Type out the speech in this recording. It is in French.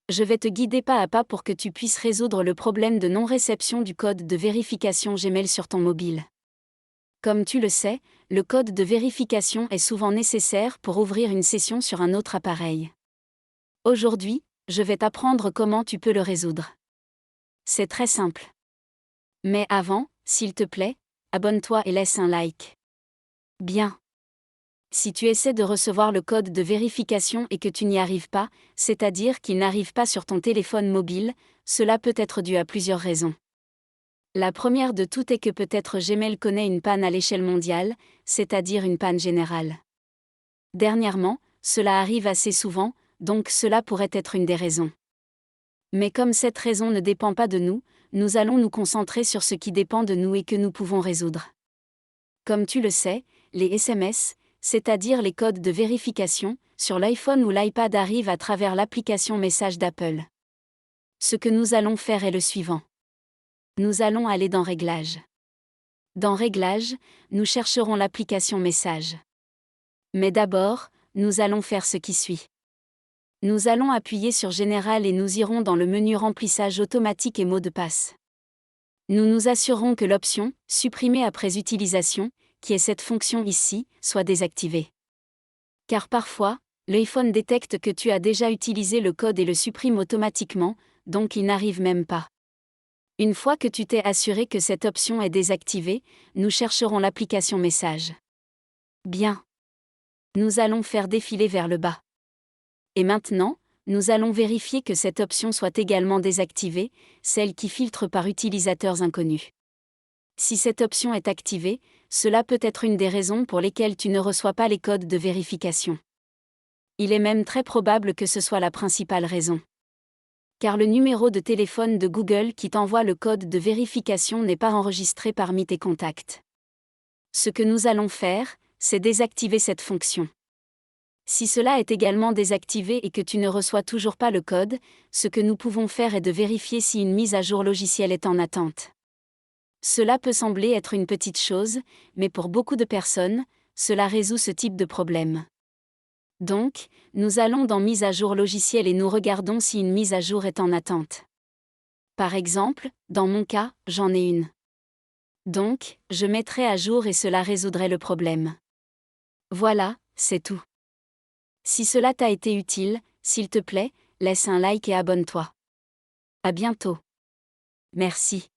Je vais te guider pas à pas pour que tu puisses résoudre le problème de non-réception du code de vérification Gmail sur ton mobile. Comme tu le sais, le code de vérification est souvent nécessaire pour ouvrir une session sur un autre appareil. Aujourd'hui, je vais t'apprendre comment tu peux le résoudre. C'est très simple. Mais avant, s'il te plaît, abonne-toi et laisse un like. Bien. Si tu essaies de recevoir le code de vérification et que tu n'y arrives pas, c'est-à-dire qu'il n'arrive pas sur ton téléphone mobile, cela peut être dû à plusieurs raisons. La première de toutes est que peut-être Gmail connaît une panne à l'échelle mondiale, c'est-à-dire une panne générale. Dernièrement, cela arrive assez souvent, donc cela pourrait être une des raisons. Mais comme cette raison ne dépend pas de nous, nous allons nous concentrer sur ce qui dépend de nous et que nous pouvons résoudre. Comme tu le sais, les SMS, c'est-à-dire les codes de vérification, sur l'iPhone ou l'iPad arrivent à travers l'application Messages d'Apple. Ce que nous allons faire est le suivant. Nous allons aller dans Réglages. Dans Réglages, nous chercherons l'application Messages. Mais d'abord, nous allons faire ce qui suit. Nous allons appuyer sur Général et nous irons dans le menu Remplissage automatique et mots de passe. Nous nous assurerons que l'option « Supprimer après utilisation », qui est cette fonction ici, soit désactivée. Car parfois, l'iPhone détecte que tu as déjà utilisé le code et le supprime automatiquement, donc il n'arrive même pas. Une fois que tu t'es assuré que cette option est désactivée, nous chercherons l'application Messages. Bien. Nous allons faire défiler vers le bas. Et maintenant, nous allons vérifier que cette option soit également désactivée, celle qui filtre par utilisateurs inconnus. Si cette option est activée, cela peut être une des raisons pour lesquelles tu ne reçois pas les codes de vérification. Il est même très probable que ce soit la principale raison. Car le numéro de téléphone de Google qui t'envoie le code de vérification n'est pas enregistré parmi tes contacts. Ce que nous allons faire, c'est désactiver cette fonction. Si cela est également désactivé et que tu ne reçois toujours pas le code, ce que nous pouvons faire est de vérifier si une mise à jour logicielle est en attente. Cela peut sembler être une petite chose, mais pour beaucoup de personnes, cela résout ce type de problème. Donc, nous allons dans Mise à jour logicielle et nous regardons si une mise à jour est en attente. Par exemple, dans mon cas, j'en ai une. Donc, je mettrai à jour et cela résoudrait le problème. Voilà, c'est tout. Si cela t'a été utile, s'il te plaît, laisse un like et abonne-toi. À bientôt. Merci.